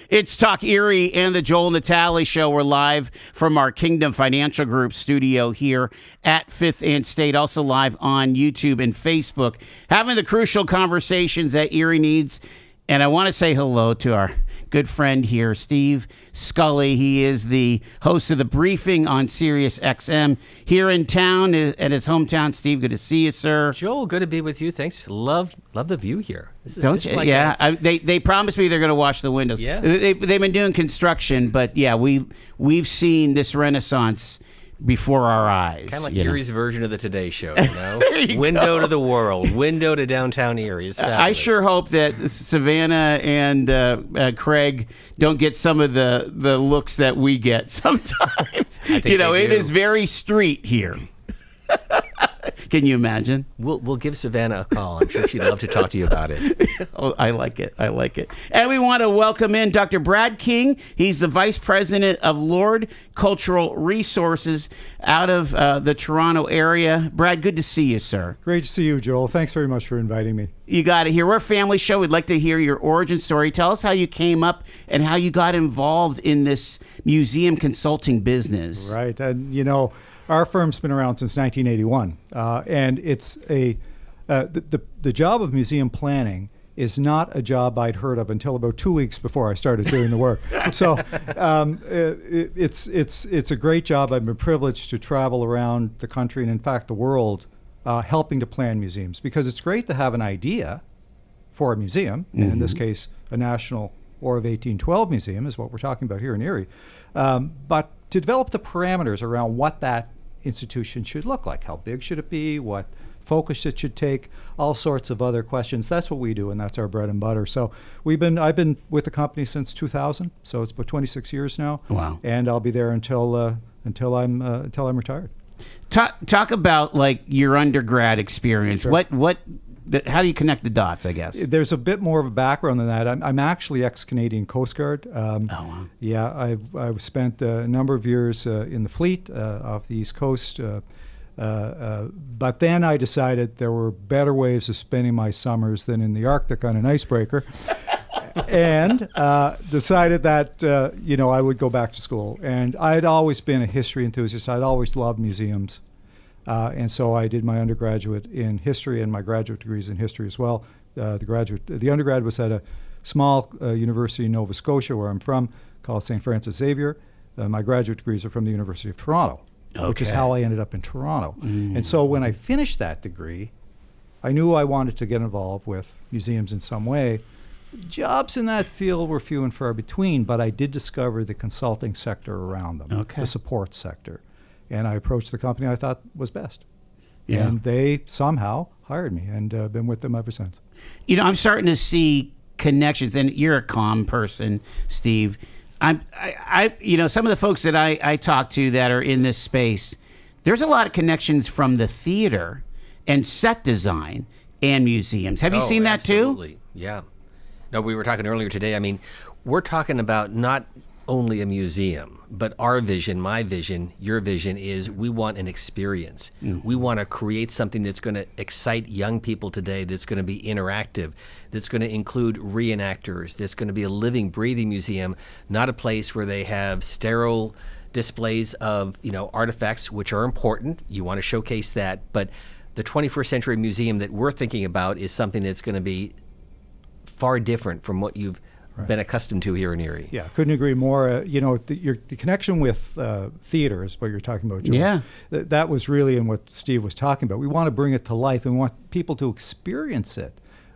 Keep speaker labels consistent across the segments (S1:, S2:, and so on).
S1: It's Talk Erie and the Joel Natale Show. We're live from our Kingdom Financial Group studio here at 5th and State, also live on YouTube and Facebook, having the crucial conversations that Erie needs. And I want to say hello to our good friend here, Steve Scully. He is the host of The Briefing on SiriusXM here in town at his hometown. Steve, good to see you, sir.
S2: Joel, good to be with you. Thanks. Love the view here.
S1: Don't you? Like yeah, they promised me they're going to wash the windows.
S2: Yeah.
S1: They've been doing construction, but yeah, we've seen this renaissance before our eyes.
S2: Kind of like Erie's version of the Today Show,
S1: Window
S2: to the world, window to downtown Erie. It's fabulous.
S1: I sure hope that Savannah and Craig don't get some of the looks that we get sometimes.
S2: I think
S1: it is very street here. Can you imagine?
S2: We'll give Savannah a call. I'm sure she'd love to talk to you about it.
S1: Oh, I like it. And we want to welcome in Dr. Brad King. He's the Vice President of Lord Cultural Resources out of the Toronto area. Brad, good to see you, sir.
S3: Great to see you, Joel. Thanks very much for inviting me.
S1: You got it here. We're a family show. We'd like to hear your origin story. Tell us how you came up and how you got involved in this museum consulting business.
S3: Right. And, our firm's been around since 1981, and it's the job of museum planning is not a job I'd heard of until about 2 weeks before I started doing the work. So it's a great job. I've been privileged to travel around the country and, in fact, the world, helping to plan museums, because it's great to have an idea for a museum, and in this case, a National War of 1812 museum is what we're talking about here in Erie, but to develop the parameters around what that institution should look like. How big should it be? What focus it should take? All sorts of other questions. That's what we do, and that's our bread and butter. So I've been with the company since 2000, so it's about 26 years now.
S1: Wow!
S3: And I'll be there until I'm retired.
S1: Talk about like your undergrad experience. Sure. How do you connect the dots, I guess?
S3: There's a bit more of a background than that. I'm actually ex-Canadian Coast Guard.
S1: Wow.
S3: Yeah, I've spent a number of years in the fleet off the East Coast. But then I decided there were better ways of spending my summers than in the Arctic on an icebreaker. And decided that, I would go back to school. And I'd always been a history enthusiast. I'd always loved museums. And so I did my undergraduate in history and my graduate degrees in history as well. The undergrad was at a small university in Nova Scotia, where I'm from, called St. Francis Xavier. My graduate degrees are from the University of Toronto, which is how I ended up in Toronto. And so when I finished that degree, I knew I wanted to get involved with museums in some way. Jobs in that field were few and far between, but I did discover the consulting sector around them, the support sector. And I approached the company I thought was best. Yeah. And they somehow hired me, and been with them ever since.
S1: I'm starting to see connections, and you're a comm person, Steve. Some of the folks that I talk to that are in this space, there's a lot of connections from the theater and set design and museums. Have you seen that
S2: absolutely.
S1: Too?
S2: Yeah. No, we were talking earlier today. I mean, we're talking about not only a museum, but our vision, my vision, your vision is we want an experience. We want to create something that's going to excite young people today, that's going to be interactive, that's going to include reenactors, that's going to be a living, breathing museum, not a place where they have sterile displays of, artifacts, which are important. You want to showcase that. But the 21st century museum that we're thinking about is something that's going to be far different from what you've been accustomed to here in Erie.
S3: Yeah, couldn't agree more. The connection with theater is what you're talking about, Joel.
S1: Yeah.
S3: That was really in what Steve was talking about. We want to bring it to life, and we want people to experience it.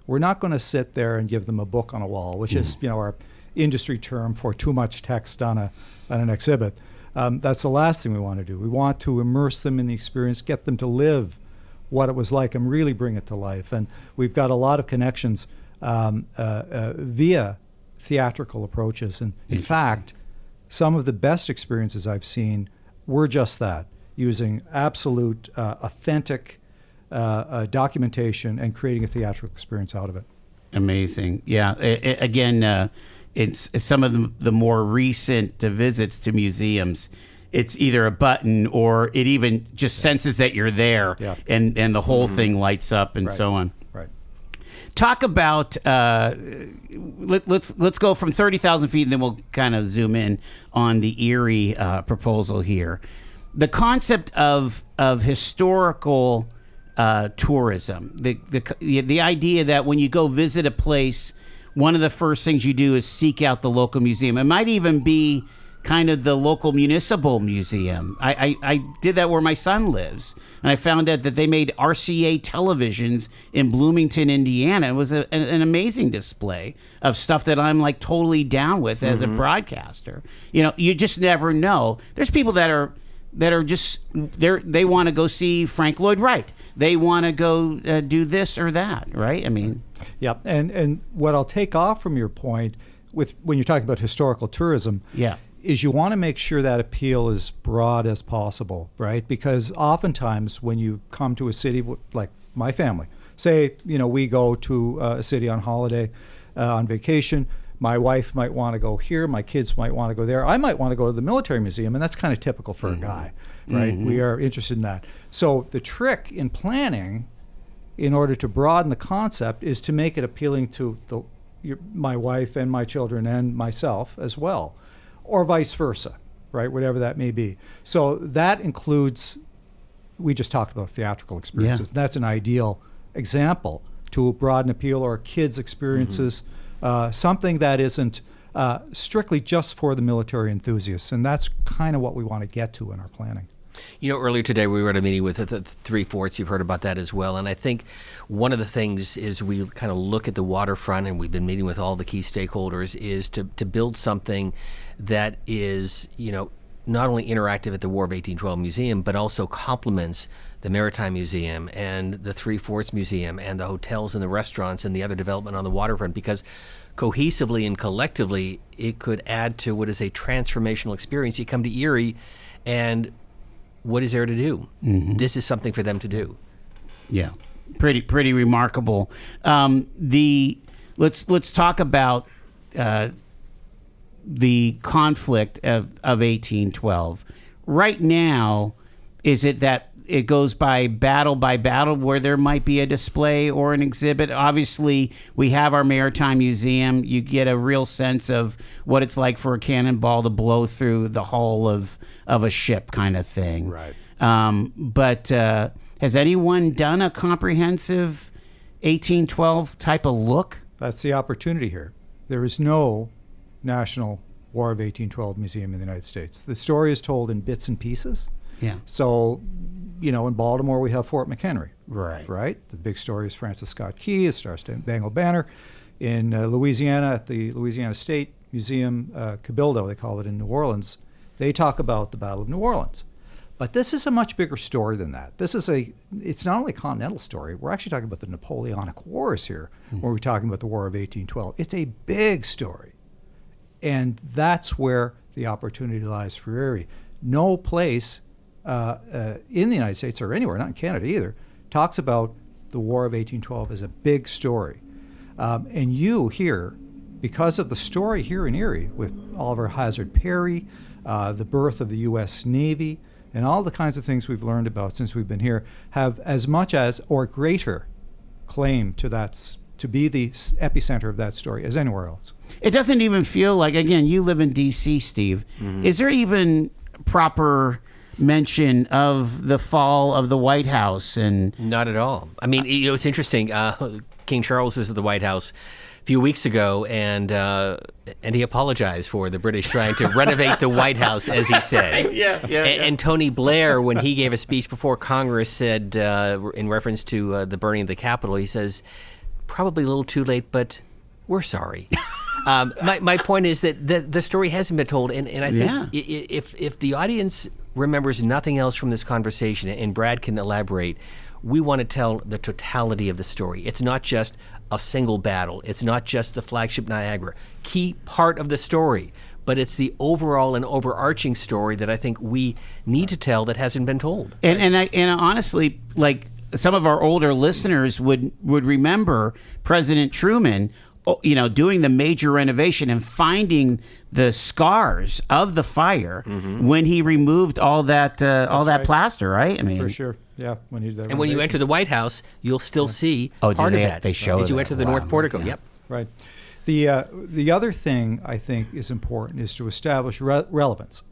S3: We're not going to sit there and give them a book on a wall, which is our industry term for too much text on an exhibit. That's the last thing we want to do. We want to immerse them in the experience, get them to live what it was like, and really bring it to life. And we've got a lot of connections via theatrical approaches. And in fact, some of the best experiences I've seen were just that, using absolute authentic documentation and creating a theatrical experience out of it.
S1: Amazing. Yeah. Again, it's some of the more recent visits to museums. It's either a button or it even just senses that you're there, and the whole thing lights up and so on.
S3: Right.
S1: Talk about let's go from 30,000 feet, and then we'll kind of zoom in on the Erie proposal here. The concept of historical tourism, the idea that when you go visit a place, one of the first things you do is seek out the local museum. It might even be kind of the local municipal museum. I did that where my son lives, and I found out that they made RCA televisions in Bloomington, Indiana. It was an amazing display of stuff that I'm like totally down with as a broadcaster. You know, you just never know. There's people that are just they want to go see Frank Lloyd Wright. They want to go do this or that, right? I mean,
S3: yeah. And what I'll take off from your point with when you're talking about historical tourism, is you want to make sure that appeal is broad as possible, right? Because oftentimes when you come to a city like my family, say, you know, we go to a city on holiday, on vacation, my wife might want to go here, my kids might want to go there, I might want to go to the military museum, and that's kind of typical for a guy, right? We are interested in that. So the trick in planning, in order to broaden the concept, is to make it appealing to my wife and my children and myself as well, or vice versa, right? Whatever that may be. So that includes, we just talked about theatrical experiences. Yeah. That's an ideal example to broaden appeal, or kids' experiences, something that isn't strictly just for the military enthusiasts. And that's kind of what we want to get to in our planning.
S2: You know, earlier today we were at a meeting with the Three Forts. You've heard about that as well. And I think one of the things is we kind of look at the waterfront, and we've been meeting with all the key stakeholders, is to build something that is, you know, not only interactive at the War of 1812 Museum, but also complements the Maritime Museum and the Three Forts Museum and the hotels and the restaurants and the other development on the waterfront, because cohesively and collectively it could add to what is a transformational experience. You come to Erie, and what is there to do? This is something for them to do. Yeah,
S1: pretty remarkable. Let's talk about the conflict of 1812. Right now, is it that it goes by battle where there might be a display or an exhibit? Obviously, we have our Maritime Museum. You get a real sense of what it's like for a cannonball to blow through the hull of a ship, kind of thing.
S3: Right.
S1: But has anyone done a comprehensive 1812 type of look? That's
S3: the opportunity here. There is no National War of 1812 Museum in the United States. The story is told in bits and pieces.
S1: Yeah.
S3: So, you know, in Baltimore we have Fort McHenry.
S1: Right.
S3: Right? The big story is Francis Scott Key, the Star-Spangled Banner. In Louisiana, at the Louisiana State Museum, Cabildo, they call it, in New Orleans, they talk about the Battle of New Orleans. But this is a much bigger story than that. It's not only a continental story. We're actually talking about the Napoleonic Wars here, where we're talking about the War of 1812. It's a big story. And that's where the opportunity lies for Erie. No place in the United States, or anywhere, not in Canada either, talks about the War of 1812 as a big story. And you here, because of the story here in Erie with Oliver Hazard Perry, the birth of the U.S. Navy, and all the kinds of things we've learned about since we've been here, have as much as or greater claim to that, to be the epicenter of that story as anywhere else.
S1: It doesn't even feel like, again, you live in D.C., Steve. Is there even proper mention of the fall of the White House? And
S2: not at all. I mean, you know, it's interesting. King Charles was at the White House a few weeks ago, and he apologized for the British trying to renovate the White House, as he said. And Tony Blair, when he gave a speech before Congress, said, in reference to the burning of the Capitol, he says, probably a little too late, but we're sorry. My point is that the story hasn't been told, and I think if the audience remembers nothing else from this conversation, and Brad can elaborate, we want to tell the totality of the story. It's not just a single battle. It's not just the flagship Niagara. Key part of the story, but it's the overall and overarching story that I think we need to tell that hasn't been told.
S1: And honestly, like, some of our older listeners would remember President Truman, you know, doing the major renovation and finding the scars of the fire when he removed all that that plaster, right? I mean,
S3: for sure. Yeah, when you
S2: And when you enter the White House, you'll still see
S1: Oh, do
S2: part of
S1: they-
S2: that
S1: they show
S2: as you
S1: that?
S2: enter the
S1: Wow.
S2: North Portico.
S1: Yeah.
S2: Yep.
S3: Right. The other thing I think is important is to establish relevance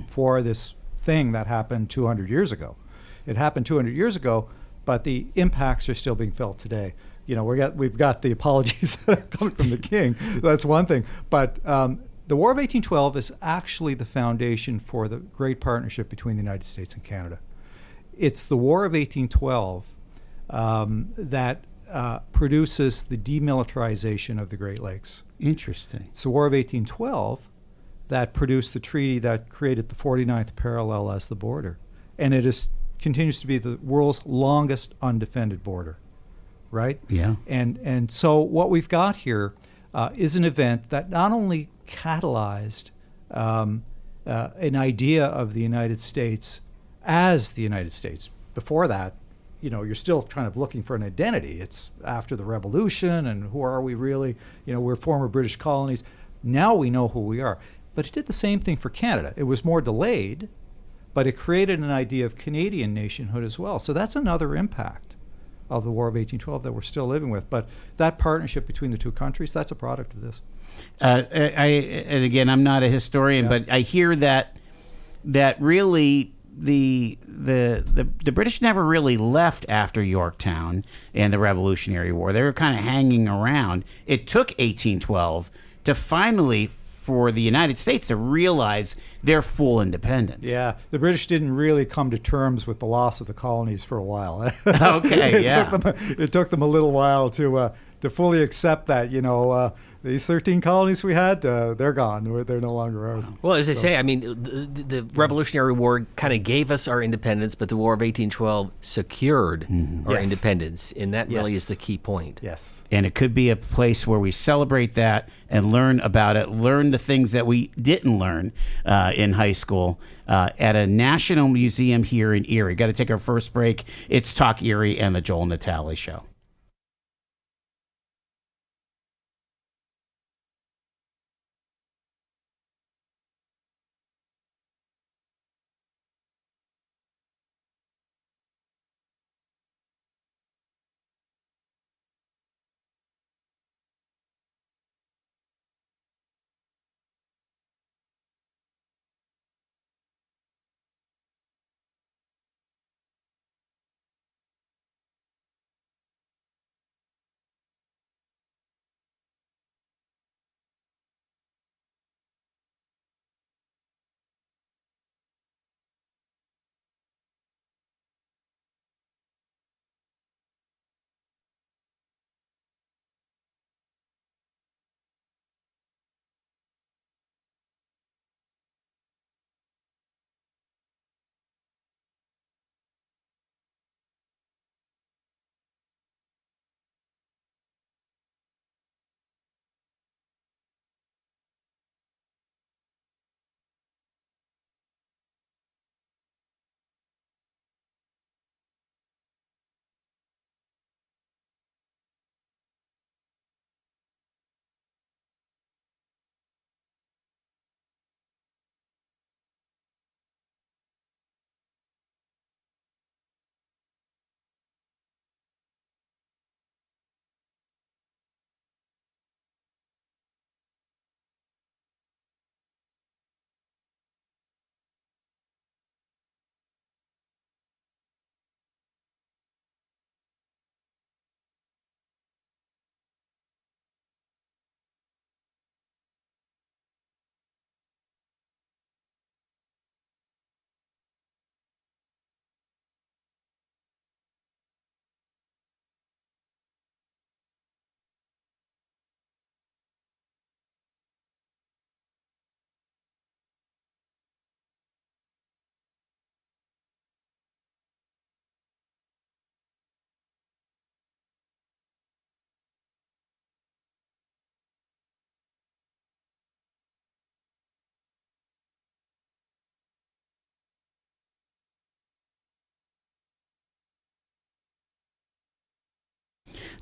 S3: for this thing that happened 200 years ago. It happened 200 years ago, but the impacts are still being felt today. You know, we've got the apologies that are coming from the king. That's one thing. But the War of 1812 is actually the foundation for the great partnership between the United States and Canada. It's the War of 1812 that produces the demilitarization of the Great Lakes.
S1: Interesting.
S3: It's the War of 1812 that produced the treaty that created the 49th parallel as the border. And it continues to be the world's longest undefended border, right?
S1: Yeah.
S3: And so what we've got here is an event that not only catalyzed an idea of the United States as the United States. Before that, you know, you're still kind of looking for an identity. It's after the Revolution, and who are we really? You know, we're former British colonies. Now we know who we are. But it did the same thing for Canada. It was more delayed, but it created an idea of Canadian nationhood as well. So that's another impact of the War of 1812 that we're still living with. But that partnership between the two countries, that's a product of this.
S1: And again, I'm not a historian, but I hear that really the British never really left after Yorktown and the Revolutionary War. They were kind of hanging around. It took 1812 to finally for the United States to realize their full independence.
S3: Yeah, the British didn't really come to terms with the loss of the colonies for a while.
S1: Okay,
S3: It took them a little while to fully accept that, you know, these 13 colonies we had, they're gone. They're no longer ours.
S2: Well, as I say, I mean, the Revolutionary War kind of gave us our independence, but the War of 1812 secured our
S3: Yes.
S2: independence, and that really
S3: Yes.
S2: is the key point.
S3: Yes.
S1: And it could be a place where we celebrate that and learn about it, learn the things that we didn't learn in high school at a national museum here in Erie. Got to take our first break. It's Talk Erie and the Joel Natale Show.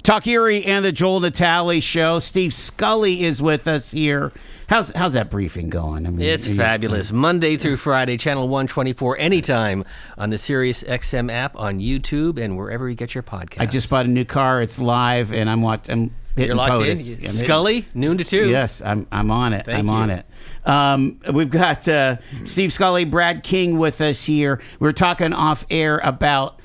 S1: Talk Erie and the Joel Natale Show. Steve Scully is with us here. How's that briefing going? I mean,
S2: It's fabulous. Monday through Friday, channel 124, anytime on the SiriusXM app, on YouTube, and wherever you get your podcasts.
S1: I just bought a new car. It's live, and I'm hitting
S2: You're locked in.
S1: POTUS.
S2: Scully, noon to 2.
S1: Yes, I'm on it.
S2: Thank
S1: on
S2: you.
S1: it. We've got Steve Scully, Brad King with us here. We're talking off air about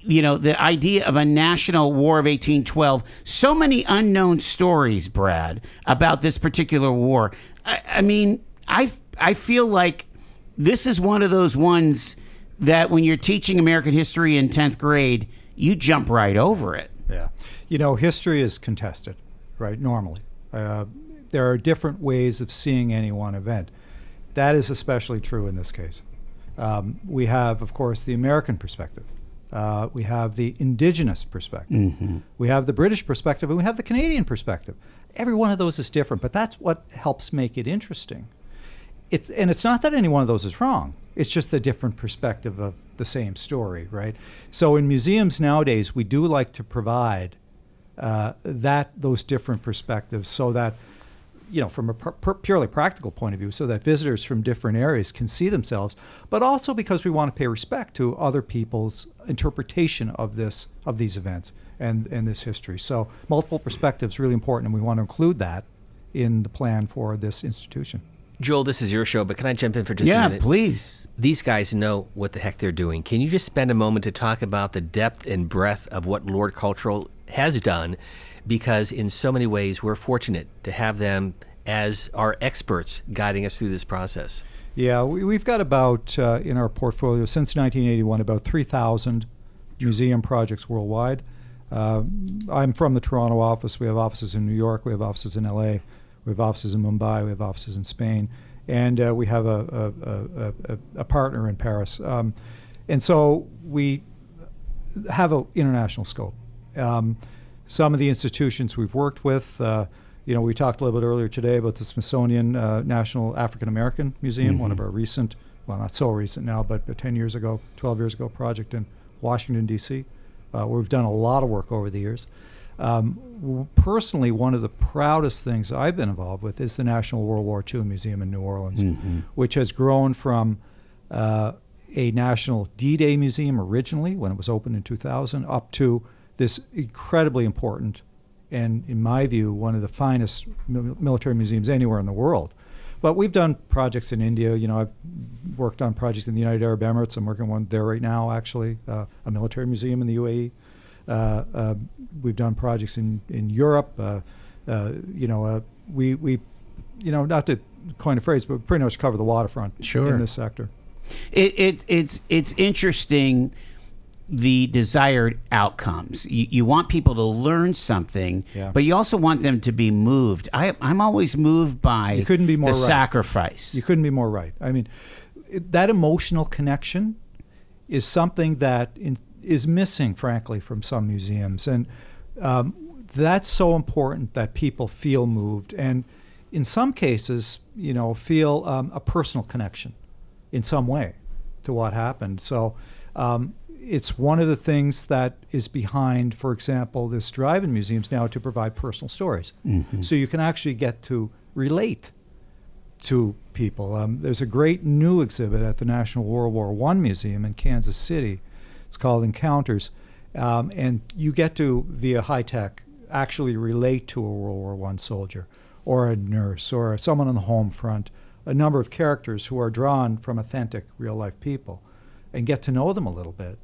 S1: the idea of a national War of 1812. So many unknown stories, Brad, about this particular war. I mean, I feel like this is one of those ones that when you're teaching American history in 10th grade, you jump right over it.
S3: Yeah. History is contested, right, normally. There are different ways of seeing any one event. That is especially true in this case. We have, of course, the American perspective. We have the indigenous perspective. Mm-hmm. We have the British perspective, and we have the Canadian perspective. Every one of those is different, but that's what helps make it interesting. It's not that any one of those is wrong. It's just a different perspective of the same story, right? So in museums nowadays, we do like to provide those different perspectives so that, from a purely practical point of view, so that visitors from different areas can see themselves, but also because we want to pay respect to other people's interpretation of these events and this history. So multiple perspectives really important, and we want to include that in the plan for this institution.
S2: Joel, this is your show, but can I jump in for just a minute?
S1: Yeah, please.
S2: These guys know what the heck they're doing. Can you just spend a moment to talk about the depth and breadth of what Lord Cultural has done? Because in so many ways, we're fortunate to have them as our experts guiding us through this process.
S3: Yeah, we've got about, in our portfolio, since 1981, about 3,000 museum projects worldwide. I'm from the Toronto office. We have offices in New York. We have offices in LA. We have offices in Mumbai. We have offices in Spain. And we have a partner in Paris. And so we have an international scope. Some of the institutions we've worked with, we talked a little bit earlier today about the Smithsonian National African American Museum,
S1: Mm-hmm.
S3: one of our recent, well, not so recent now, but 10 years ago, 12 years ago, project in Washington, D.C., where we've done a lot of work over the years. Personally, one of the proudest things I've been involved with is the National World War II Museum in New Orleans, mm-hmm. which has grown from a national D-Day museum originally, when it was opened in 2000, up to this incredibly important and, in my view, one of the finest military museums anywhere in the world. But we've done projects in India. I've worked on projects in the United Arab Emirates. I'm working on one there right now, actually, a military museum in the UAE. We've done projects in Europe. We not to coin a phrase, but pretty much cover the waterfront in this sector.
S1: It's interesting, the desired outcomes. You want people to learn something, but you also want them to be moved. I'm always moved by
S3: you couldn't be more
S1: the
S3: right.
S1: sacrifice.
S3: You couldn't be more right. I mean, that emotional connection is something that is missing, frankly, from some museums. And that's so important that people feel moved and, in some cases, feel a personal connection in some way to what happened. So it's one of the things that is behind, for example, this drive-in museums now, to provide personal stories. Mm-hmm. So you can actually get to relate to people. There's a great new exhibit at the National World War I Museum in Kansas City. It's called Encounters. And you get to, via high tech, actually relate to a World War I soldier or a nurse or someone on the home front, a number of characters who are drawn from authentic real-life people, and get to know them a little bit.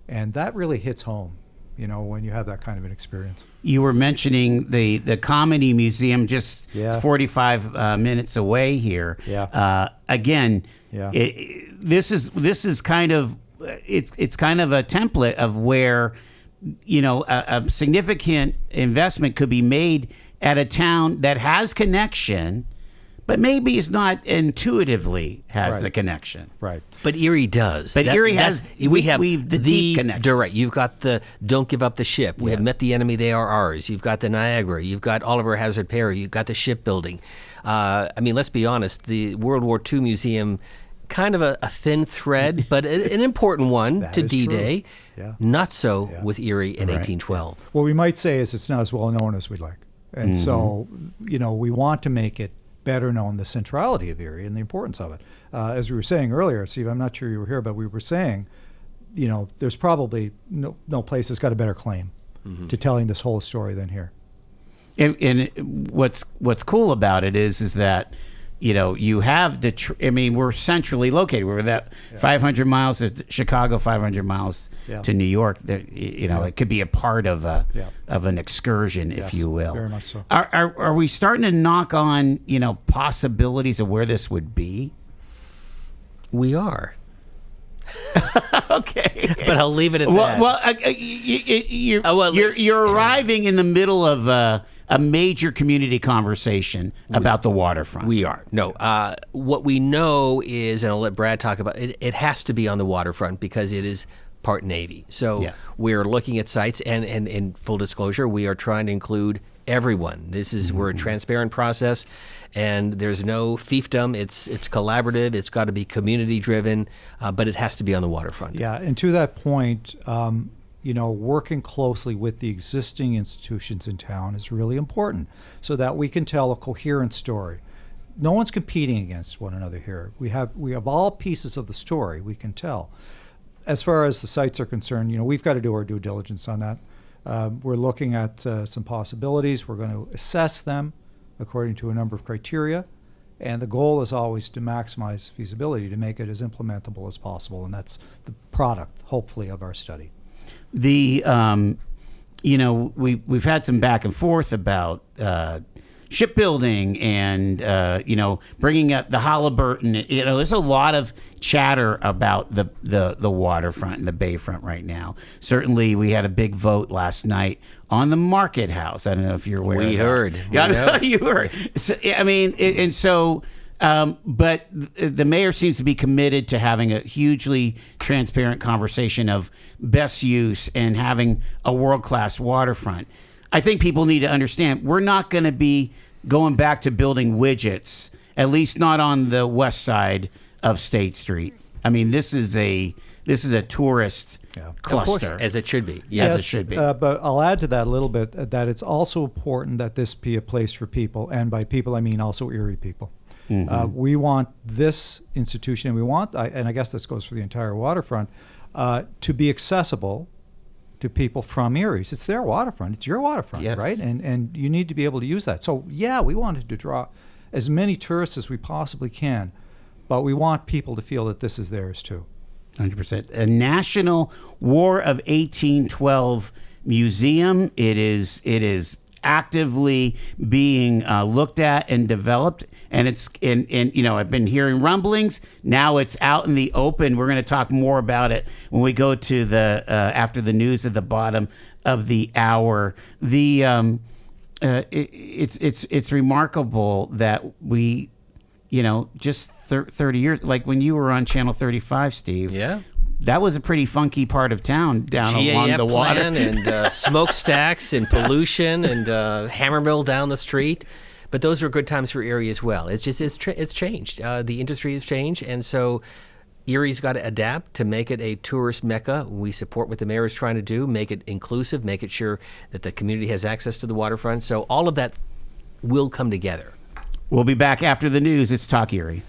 S3: And that really hits home, when you have that kind of an experience. You
S1: were mentioning the Comedy Museum, just 45 minutes away here. This is kind of, it's kind of a template of where, a significant investment could be made at a town that has connection, but maybe it's not intuitively has the connection.
S3: Right.
S2: But Erie does.
S1: But Erie has, we have the deep connection.
S2: Direct. You've got the Don't Give Up the Ship. We have Met the Enemy, They Are Ours. You've got the Niagara. You've got Oliver Hazard Perry. You've got the shipbuilding. Let's be honest, the World War II Museum kind of a thin thread, but an important one
S3: That
S2: to
S3: is
S2: D-Day.
S3: true. Yeah.
S2: Not so
S3: Yeah.
S2: with Erie in
S1: Right.
S2: 1812.
S3: What we might say is it's not as well known as we'd like. And so, we want to make it better known, the centrality of Erie and the importance of it. As we were saying earlier, Steve, I'm not sure you were here, but we were saying, there's probably no place that's got a better claim to telling this whole story than here.
S1: And what's cool about it is that you have we're centrally located. We're that 500 miles to Chicago, 500 miles to New York. There, it could be a part of an excursion, if
S3: Yes,
S1: you will.
S3: very much so.
S1: Are we starting to knock on possibilities of where this would be?
S2: We are.
S1: Okay,
S2: But I'll leave it at that.
S1: You're arriving in the middle of a major community conversation about the waterfront.
S2: We are. No. What we know is, and I'll let Brad talk about it, it has to be on the waterfront because it is part Navy. So we're looking at sites, and in full disclosure, we are trying to include everyone. We're a transparent process, and there's no fiefdom. It's collaborative. It's got to be community driven, but it has to be on the waterfront.
S3: Yeah, and to that point, working closely with the existing institutions in town is really important so that we can tell a coherent story. No one's competing against one another here. We have all pieces of the story we can tell. As far as the sites are concerned, we've got to do our due diligence on that. We're looking at some possibilities. We're going to assess them according to a number of criteria. And the goal is always to maximize feasibility, to make it as implementable as possible. And that's the product, hopefully, of our study.
S1: We've had some back and forth about shipbuilding and bringing up the Halliburton. There's a lot of chatter about the waterfront and the bayfront right now. Certainly, we had a big vote last night on the Market House. I don't know if you're aware.
S2: We
S1: of that.
S2: heard.
S1: Yeah,
S2: We know.
S1: you heard. So, but the mayor seems to be committed to having a hugely transparent conversation of best use and having a world-class waterfront. I think people need to understand we're not going to be going back to building widgets, at least not on the west side of State Street. I mean, this is a tourist cluster.
S2: As it should be.
S1: Yes, it should be.
S3: But I'll add to that a little bit that it's also important that this be a place for people, and by people I mean also Erie people. We want this institution, and we want, and I guess this goes for the entire waterfront, to be accessible to people from Erie. It's their waterfront. It's your waterfront,
S1: Yes.
S3: right? And you need to be able to use that. So, we wanted to draw as many tourists as we possibly can, but we want people to feel that this is theirs too.
S1: 100%. A National War of 1812 museum. It is actively being looked at and developed, and I've been hearing rumblings. Now it's out in the open. We're going to talk more about it when we go to the after the news at the bottom of the hour. It's remarkable that we, just 30 years, like when you were on Channel 35, Steve.
S2: Yeah.
S1: That was a pretty funky part of town down along
S2: GAF
S1: the water.
S2: plan and smokestacks and pollution and hammermill down the street. But those are good times for Erie as well. It's changed. The industry has changed, and so Erie's got to adapt to make it a tourist mecca. We support what the mayor is trying to do, make it inclusive, make it sure that the community has access to the waterfront. So all of that will come together.
S1: We'll be back after the news. It's Talk Erie.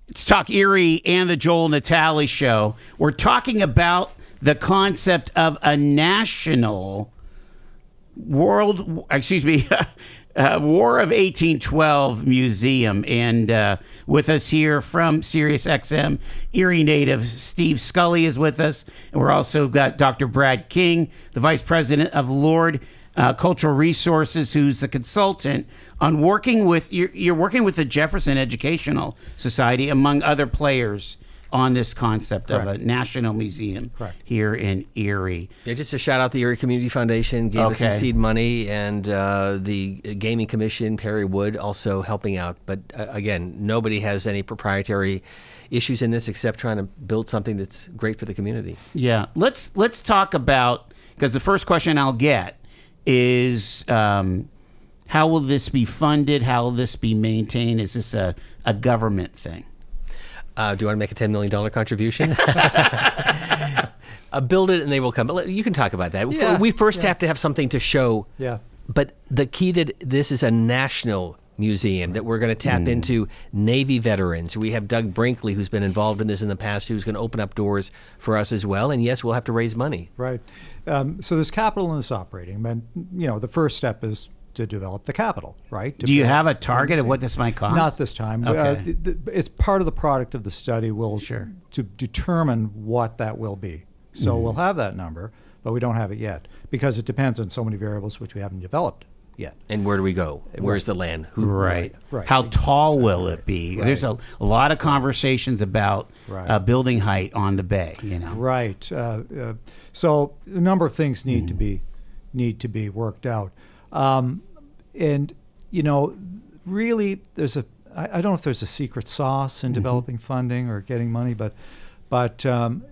S1: Let's talk Erie and the Joel Natale Show. We're talking about the concept of a national War of 1812 museum. And with us here from SiriusXM, Erie native Steve Scully is with us. And we're also got Dr. Brad King, the Vice President of Lord Cultural Resources, who's the consultant on working with, you're working with the Jefferson Educational Society, among other players, on this concept of a national museum here in Erie.
S2: Yeah, just a shout out the Erie Community Foundation gave us some seed money, and the Gaming Commission, Perry Wood, also helping out. But again, nobody has any proprietary issues in this except trying to build something that's great for the community.
S1: Yeah, let's talk about, because the first question I'll get is how will this be funded? How will this be maintained? Is this a government thing?
S2: Do you want to make a $10 million contribution? Build it and they will come. But you can talk about that.
S3: Yeah,
S2: we first have to have something to show.
S3: Yeah.
S2: But the key that this is a national museum, that we're going to tap into Navy veterans. We have Doug Brinkley, who's been involved in this in the past, who's going to open up doors for us as well. And yes, we'll have to raise money.
S3: Right. So there's capital in this operating. And, the first step is to develop the capital, right?
S1: Do you have a target of what this might cost?
S3: Not this time.
S1: Okay.
S3: It's part of the product of the study to determine what that will be. So we'll have that number, but we don't have it yet because it depends on so many variables which we haven't developed yet.
S2: And where do we go? Where's the land?
S1: Right.
S3: Right.
S1: How tall will it be?
S3: Right.
S1: There's a lot of conversations about building height on the bay.
S3: Right. So a number of things need to be worked out. And really, I don't know if there's a secret sauce in developing funding or getting money, but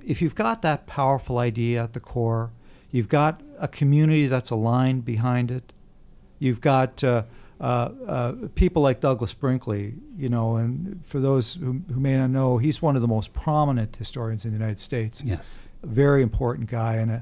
S3: if you've got that powerful idea at the core, you've got a community that's aligned behind it, you've got people like Douglas Brinkley, and for those who may not know, he's one of the most prominent historians in the United States.
S1: Yes.
S3: A very important guy, and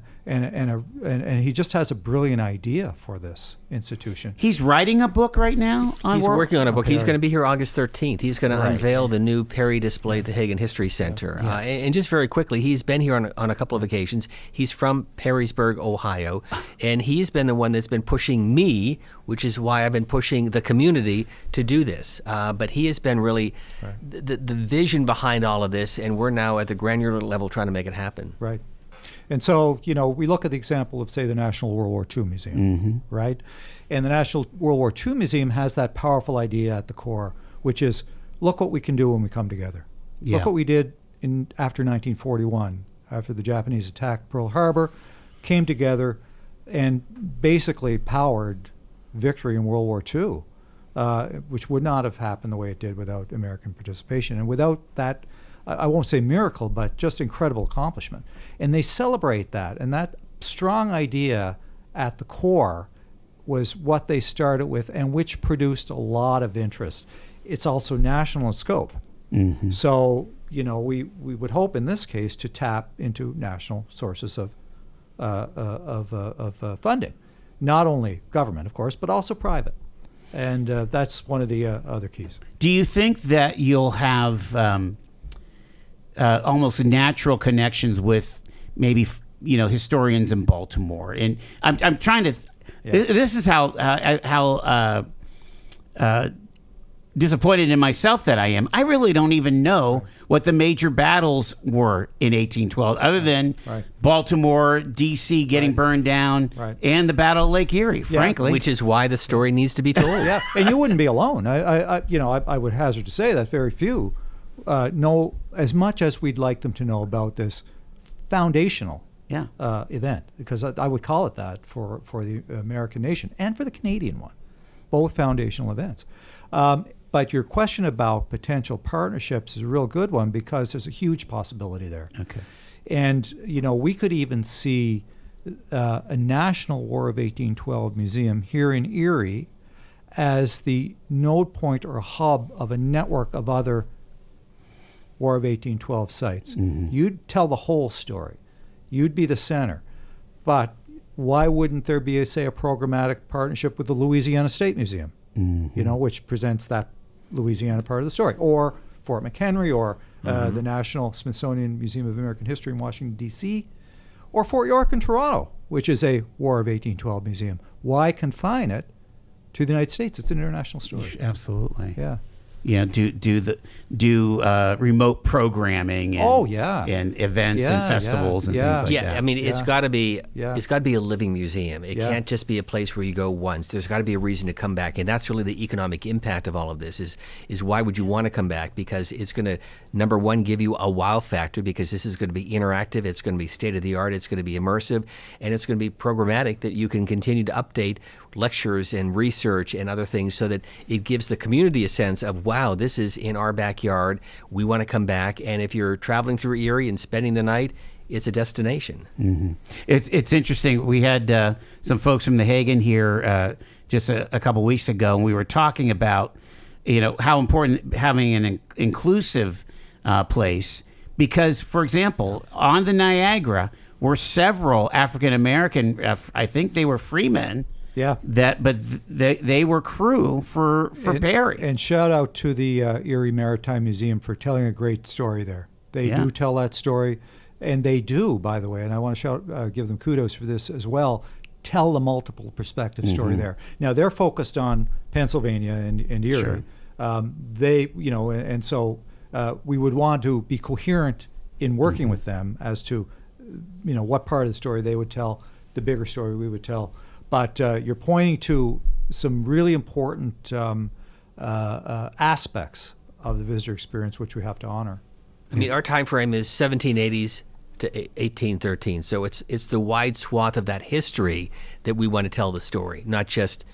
S3: he just has a brilliant idea for this institution.
S1: He's writing a book right now on
S2: He's working on a book. He's going to be here August 13th. He's going to unveil the new Perry display at the Hagen History Center. And just very quickly, he's been here on a couple of occasions. He's from Perrysburg, Ohio, and he's been the one that's been pushing me, which is why I've been pushing the community to do this. But he has been really the vision behind all of this, and we're now at the granular level trying to make it happen.
S3: Right. And so, we look at the example of, say, the National World War II Museum, right? And the National World War II Museum has that powerful idea at the core, which is, look what we can do when we come together.
S1: Yeah.
S3: Look what we did after 1941, after the Japanese attacked Pearl Harbor, came together and basically powered victory in World War II, which would not have happened the way it did without American participation. And without that, I won't say miracle, but just incredible accomplishment. And they celebrate that. And that strong idea at the core was what they started with and which produced a lot of interest. It's also national in scope. So, we would hope in this case to tap into national sources of funding. Not only government, of course, but also private. And that's one of the other keys.
S1: Do you think that you'll have almost natural connections with maybe historians in Baltimore? And I'm trying to. This is how disappointed in myself that I am. I really don't even know what the major battles were in 1812, other than Baltimore, D.C. getting burned down, and the Battle of Lake Erie. Frankly,
S2: which is why the story needs to be told.
S3: And you wouldn't be alone. I would hazard to say that very few know as much as we'd like them to know about this foundational event, because I would call it that for the American nation and for the Canadian one, both foundational events. But your question about potential partnerships is a real good one because there's a huge possibility there.
S1: Okay.
S3: And, we could even see a National War of 1812 museum here in Erie as the node point or hub of a network of other War of 1812 sites. You'd tell the whole story. You'd be the center. But why wouldn't there be, say, a programmatic partnership with the Louisiana State Museum, which presents that Louisiana part of the story? Or Fort McHenry, or the National Smithsonian Museum of American History in Washington, D.C., or Fort York in Toronto, which is a War of 1812 museum. Why confine it to the United States? It's an international story.
S1: Absolutely.
S3: Yeah.
S1: Do remote programming and, and events and festivals and things like that.
S2: I mean, it's got to be a living museum. It
S3: Yeah.
S2: can't just be a place where you go once. There's got to be a reason to come back, and that's really the economic impact of all of this. Is why would you want to come back? Because it's going to, number one, give you a wow factor, because this is going to be interactive. It's going to be state of the art. It's going to be immersive, and it's going to be programmatic that you can continue to update lectures and research and other things, so that it gives the community a sense of, wow, this is in our backyard. We want to come back. And if you're traveling through Erie and spending the night, it's a destination.
S1: Mm-hmm. It's interesting. We had some folks from the Hagen here just a couple weeks ago, and we were talking about, how important having an inclusive place, because, for example, on the Niagara were several African American, I think they were freemen.
S3: Yeah.
S1: They were crew for Perry.
S3: And shout out to the Erie Maritime Museum for telling a great story there. They do tell that story, and they do, by the way, and I want to give them kudos for this as well, tell the multiple perspective story there. Now, they're focused on Pennsylvania and Erie.
S1: Sure.
S3: And so we would want to be coherent in working with them as to, what part of the story they would tell, the bigger story we would tell. But you're pointing to some really important aspects of the visitor experience, which we have to honor.
S2: I mean, our time frame is 1780s to 1813, so it's the wide swath of that history that we want to tell the story, not just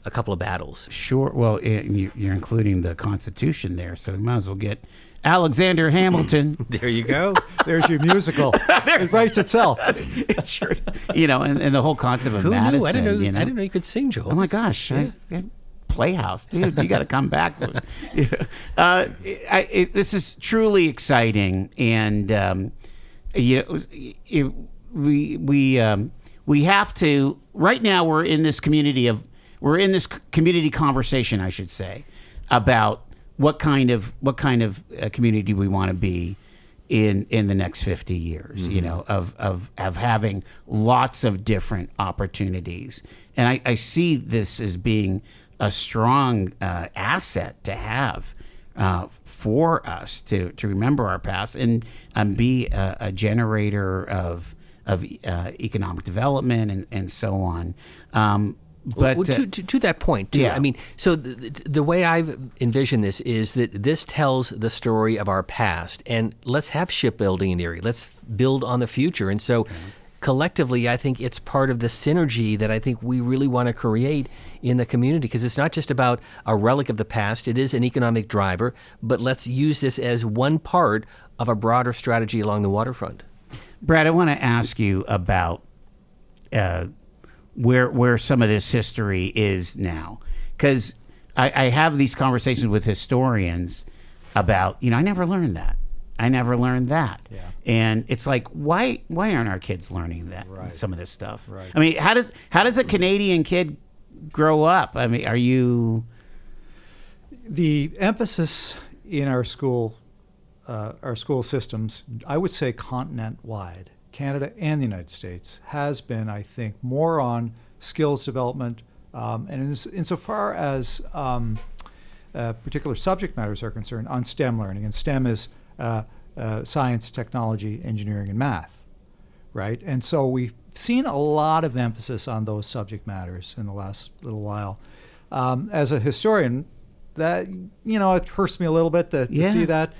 S2: a couple of battles.
S1: Sure. Well, you're including the Constitution there, so we might as well get Alexander Hamilton.
S2: There you go.
S3: There's your musical. It writes itself.
S1: Sure. And the whole concept of
S2: Who
S1: Madison.
S2: knew? I didn't know you could sing, Joel.
S1: Oh my gosh. Playhouse, dude, you got to come back. This is truly exciting, and we have to. Right now, we're in this community conversation, I should say, about what kind of community we want to be in the next 50 years. Of having lots of different opportunities, and I see this as being a strong asset to have for us to remember our past and be a generator of economic development and so on. But
S2: to that point, too, I mean, so the way I've envisioned this is that this tells the story of our past, and let's have shipbuilding in Erie. Let's build on the future. And so collectively, I think it's part of the synergy that I think we really want to create in the community, because it's not just about a relic of the past. It is an economic driver, but let's use this as one part of a broader strategy along the waterfront.
S1: Brad, I want to ask you about where some of this history is now, because I have these conversations with historians about, I never learned that. Yeah. And it's like, why aren't our kids learning that? Right. Some of this stuff. Right. I mean, how does a Canadian kid grow up? I mean, are you?
S3: The emphasis in our school systems, I would say continent-wide, Canada and the United States, has been, I think, more on skills development, and insofar as particular subject matters are concerned, on STEM learning. And STEM is science, technology, engineering, and math, right? And so we've seen a lot of emphasis on those subject matters in the last little while. As a historian, that, it hurts me a little bit to see that.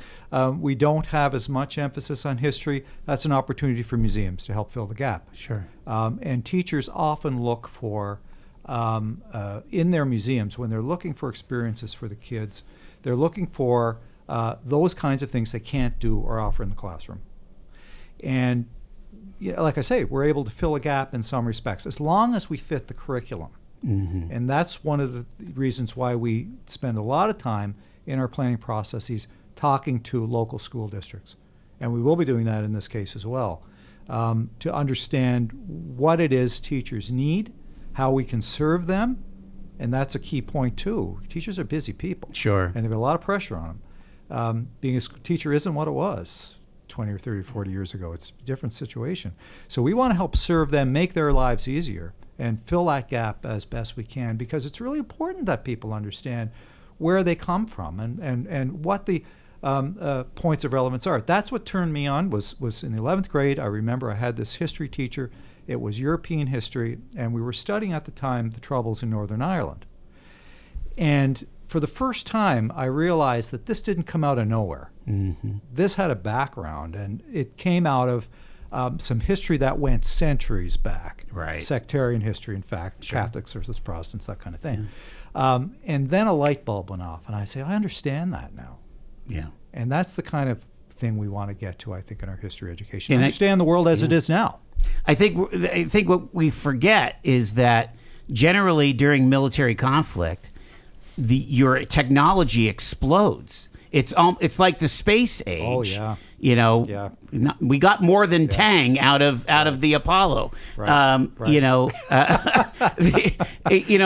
S3: We don't have as much emphasis on history. That's an opportunity for museums to help fill the gap.
S1: Sure.
S3: And teachers often look for, in their museums, when they're looking for experiences for the kids, they're looking for those kinds of things they can't do or offer in the classroom. And like I say, we're able to fill a gap in some respects, as long as we fit the curriculum. Mm-hmm. And that's one of the reasons why we spend a lot of time in our planning processes talking to local school districts. And we will be doing that in this case as well, to understand what it is teachers need, how we can serve them. And that's a key point too. Teachers are busy people.
S1: Sure.
S3: And they've got a lot of pressure on them. being a teacher isn't what it was 20 or 30 or 40 years ago. It's a different situation. So we want to help serve them, make their lives easier, and fill that gap as best we can, because it's really important that people understand where they come from and what the points of relevance are. That's what turned me on, was in the 11th grade. I remember I had this history teacher. It was European history, and we were studying at the time the Troubles in Northern Ireland. And for the first time, I realized that this didn't come out of nowhere. Mm-hmm. This had a background, and it came out of some history that went centuries back.
S1: Right.
S3: Sectarian history, in fact, sure. Catholics versus Protestants, that kind of thing. Yeah. And then a light bulb went off, and I say, I understand that now.
S1: Yeah.
S3: And that's the kind of thing we want to get to, I think, in our history education. And understand the world as it is now.
S1: I think what we forget is that generally during military conflict, your technology explodes. It's like the space age.
S3: Oh yeah.
S1: You know, we got more than Tang out of the Apollo.
S3: Right.
S1: You know,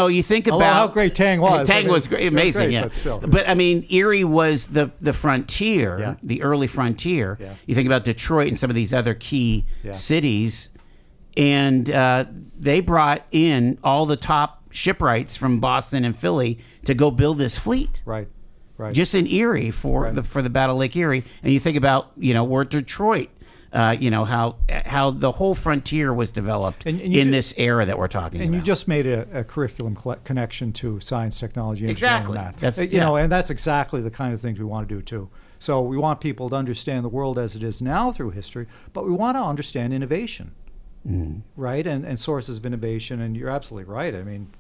S1: you think about
S3: how great Tang was.
S1: Tang was great, amazing.
S3: Great,
S1: yeah, but I mean, Erie was the frontier, the early frontier.
S3: Yeah.
S1: You think about Detroit and some of these other key cities, and they brought in all the top shipwrights from Boston and Philly to go build this fleet.
S3: Right. Right.
S1: Just in Erie for the Battle of Lake Erie, and you think about where Detroit, how the whole frontier was developed in this era that we're talking about.
S3: And you just made a curriculum connection to science, technology, engineering, and math. And that's exactly the kind of things we want to do too. So we want people to understand the world as it is now through history, but we want to understand innovation, right? And sources of innovation. And you're absolutely right. I mean,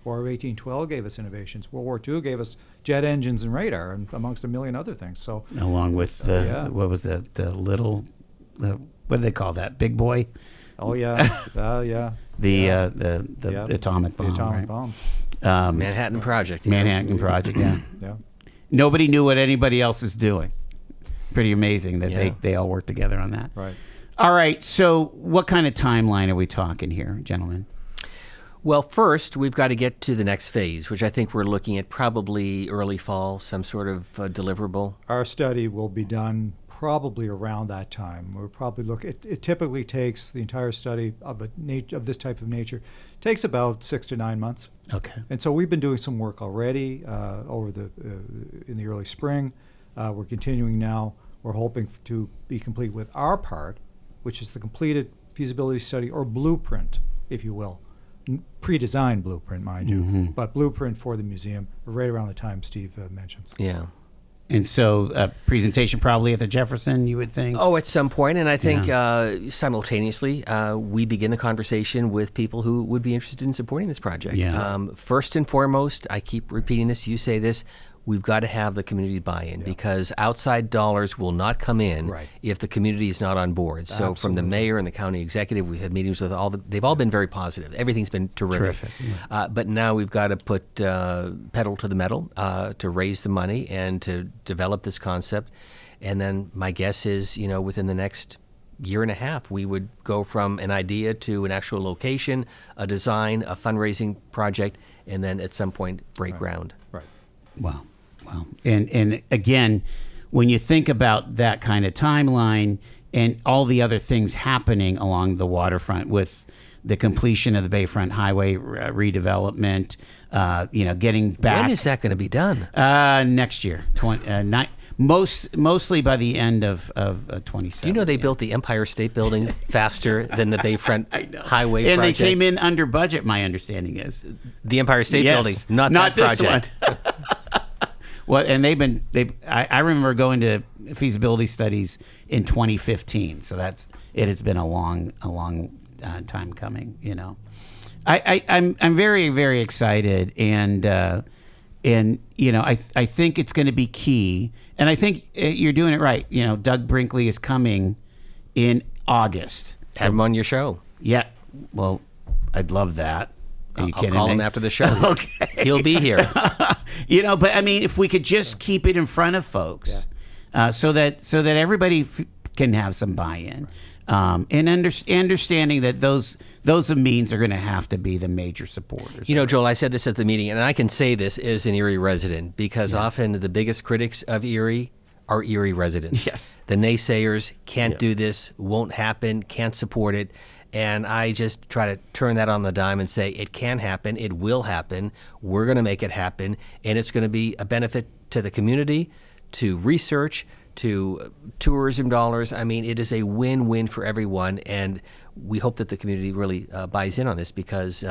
S3: War of 1812 gave us innovations. World War II gave us jet engines and radar, and amongst a million other things. So,
S1: along with what was it? The little, what do they call that? Big boy.
S3: Oh yeah, yeah.
S1: The atomic bomb.
S3: The atomic bomb.
S2: Manhattan Project.
S1: Manhattan Project. Yeah.
S3: Yeah.
S1: Nobody knew what anybody else is doing. Pretty amazing that they all worked together on that.
S3: Right.
S1: All right. So, what kind of timeline are we talking here, gentlemen?
S2: Well, first, we've got to get to the next phase, which I think we're looking at probably early fall, some sort of deliverable.
S3: Our study will be done probably around that time. We'll probably look. It typically takes the entire study of this type of nature takes about 6 to 9 months.
S1: Okay.
S3: And so we've been doing some work already in the early spring. We're continuing now. We're hoping to be complete with our part, which is the completed feasibility study or blueprint, if you will. Pre-designed blueprint, mind you, but blueprint for the museum right around the time Steve mentions.
S2: Yeah.
S1: And so a presentation probably at the Jefferson, you would think?
S2: Oh, at some point. And I think simultaneously, we begin the conversation with people who would be interested in supporting this project.
S1: Yeah.
S2: First and foremost, I keep repeating this, you say this, we've got to have the community buy-in because outside dollars will not come in if the community is not on board. So from the mayor and the county executive, we had meetings with they've all been very positive. Everything's been terrific. But now we've got to put pedal to the metal to raise the money and to develop this concept. And then my guess is, within the next year and a half, we would go from an idea to an actual location, a design, a fundraising project, and then at some point break ground.
S3: Right.
S1: Wow. And again, when you think about that kind of timeline and all the other things happening along the waterfront with the completion of the Bayfront Highway redevelopment, getting back.
S2: When is that going to be done?
S1: Next year, mostly by the end of 27.
S2: Do you know they built the Empire State Building faster than the Bayfront Highway
S1: project? And they came in under budget, my understanding is.
S2: The Empire State Building, not that project.
S1: Well, and I remember going to feasibility studies in 2015, so it has been a long time coming. I'm very, very excited, and I think it's going to be key, and I think you're doing it right. Doug Brinkley is coming in August.
S2: Have him on your show.
S1: Yeah, well, I'd love that.
S2: I'll call him after the show.
S1: Okay.
S2: He'll be here.
S1: But I mean, if we could just keep it in front of folks, so that everybody can have some buy-in. And understanding that those means are going to have to be the major supporters.
S2: You know, Joel, I said this at the meeting, and I can say this as an Erie resident, because often the biggest critics of Erie are Erie residents.
S1: Yes.
S2: The naysayers can't do this, won't happen, can't support it. And I just try to turn that on the dime and say, it can happen, it will happen, we're going to make it happen, and it's going to be a benefit to the community, to research, to tourism dollars. I mean, it is a win-win for everyone, and we hope that the community really buys in on this, because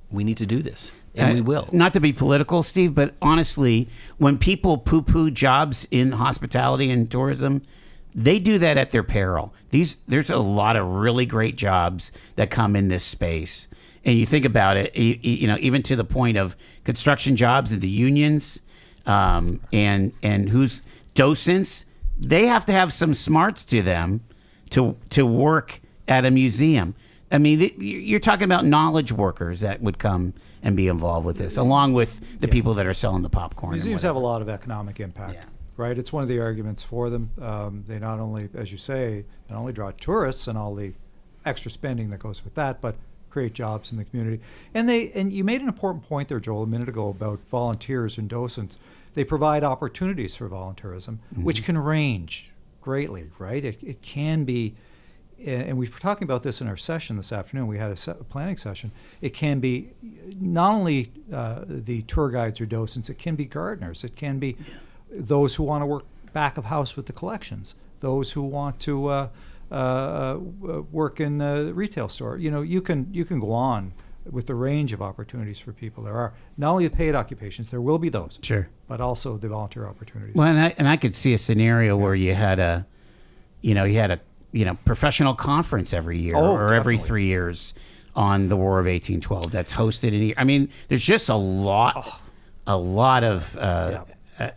S2: we need to do this, and we will.
S1: Not to be political, Steve, but honestly, when people poo-poo jobs in hospitality and tourism, they do that at their peril. There's a lot of really great jobs that come in this space. And you think about it, you know, even to the point of construction jobs in the unions, and who's docents, they have to have some smarts to them to work at a museum. I mean, you're talking about knowledge workers that would come and be involved with this, along with the people that are selling the popcorn.
S3: Museums have a lot of economic impact.
S1: Yeah.
S3: Right, it's one of the arguments for them. They not only, as you say, not only draw tourists and all the extra spending that goes with that, but create jobs in the community. And you made an important point there, Joel, a minute ago about volunteers and docents. They provide opportunities for volunteerism, which can range greatly. Right, it can be, and we were talking about this in our session this afternoon. We had a planning session. It can be not only the tour guides or docents. It can be gardeners. It can be those who want to work back of house with the collections, those who want to work in the retail store. You know, you can go on with the range of opportunities for people. There are not only the paid occupations, there will be those,
S1: Sure,
S3: but also the volunteer opportunities.
S1: well, and I could see a scenario where you had a professional conference every year or every
S3: definitely.
S1: 3 years on the War of 1812 that's hosted in. I mean, there's just a lot of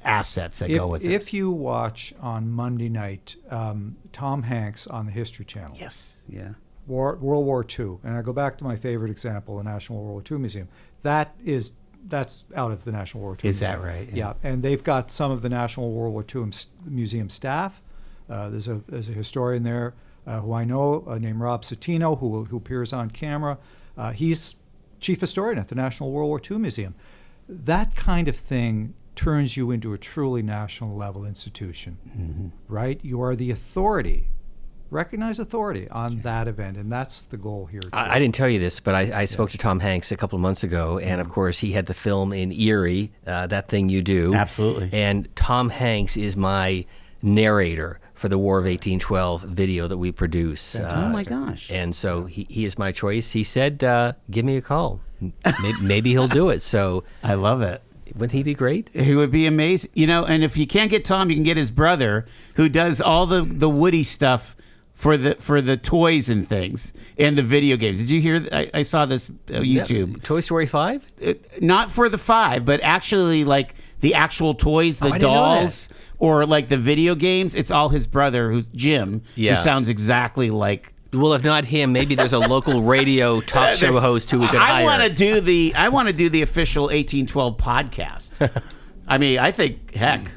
S1: assets that go with it.
S3: If you watch on Monday night, Tom Hanks on the History Channel.
S1: Yes, yeah.
S3: World War II, and I go back to my favorite example, the National World War II Museum. That's out of the National World War II
S1: Is
S3: Museum.
S1: that right?
S3: Yeah, and they've got some of the National World War II Museum staff. There's a historian there who I know named Rob Citino, who appears on camera. He's chief historian at the National World War II Museum. That kind of thing turns you into a truly national level institution, right? You are the authority, recognized authority on that event, and that's the goal here too.
S2: I didn't tell you this, but I spoke to Tom Hanks a couple of months ago, and of course he had the film in Erie, That Thing You Do.
S1: Absolutely.
S2: And Tom Hanks is my narrator for the War of 1812 video that we produce.
S1: Oh my gosh.
S2: And so he is my choice. He said, give me a call. Maybe he'll do it. So
S1: I love it.
S2: wouldn't he be great?
S1: He would be amazing. You know, and if you can't get Tom, you can get his brother, who does all the Woody stuff for the toys and things and the video games. Did you hear? I saw this YouTube.
S2: Yeah. Toy Story 5?
S1: Not for the 5, but actually like the actual toys, the
S2: I didn't know
S1: dolls, or like the video games. It's all his brother, who's Jim,
S2: Yeah.
S1: who sounds exactly like.
S2: Well, if not him, maybe there's a local radio talk show host who we could hire.
S1: I want to do the official 1812 podcast. I mean, I think, heck,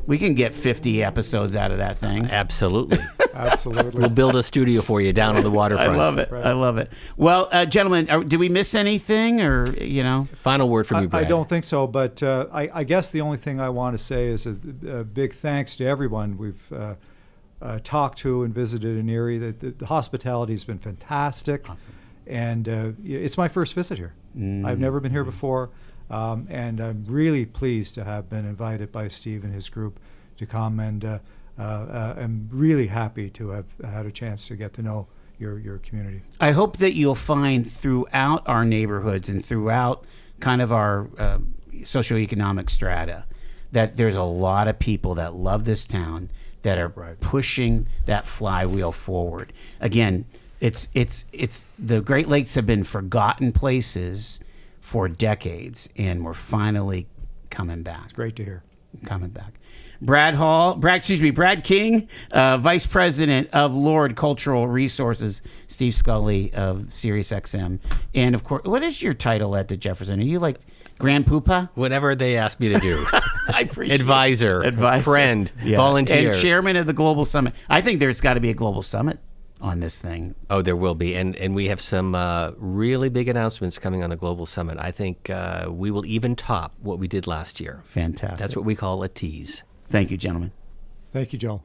S1: we can get 50 episodes out of that thing.
S2: Absolutely.
S3: Absolutely.
S2: We'll build a studio for you down on the waterfront.
S1: I love it.
S3: Right.
S1: I love it. Well, gentlemen, did we miss anything, or
S2: Final word from you, Brad.
S3: I don't think so, but I guess the only thing I want to say is a big thanks to everyone we've talked to and visited in Erie. The hospitality has been fantastic.
S1: Awesome.
S3: And it's my first visit here. I've never been here before, and I'm really pleased to have been invited by Steve and his group to come, and I'm really happy to have had a chance to get to know your community.
S1: I hope that you'll find throughout our neighborhoods and throughout kind of our socioeconomic strata that there's a lot of people that love this town that are pushing that flywheel forward. Again, it's the Great Lakes have been forgotten places for decades, and we're finally coming back.
S3: It's great to hear.
S1: Coming back. Brad King, Vice President of Lord Cultural Resources, Steve Scully of SiriusXM, and of course, what is your title at the Jefferson? Are you like Grand Poopah?
S2: Whatever they ask me to do.
S1: I appreciate
S2: Advisor, friend, volunteer.
S1: and chairman of the Global Summit. I think there's got to be a Global Summit on this thing.
S2: Oh, there will be. And we have some really big announcements coming on the Global Summit. I think we will even top what we did last year.
S1: Fantastic.
S2: That's what we call a tease.
S1: Thank you, gentlemen.
S3: Thank you, Joel.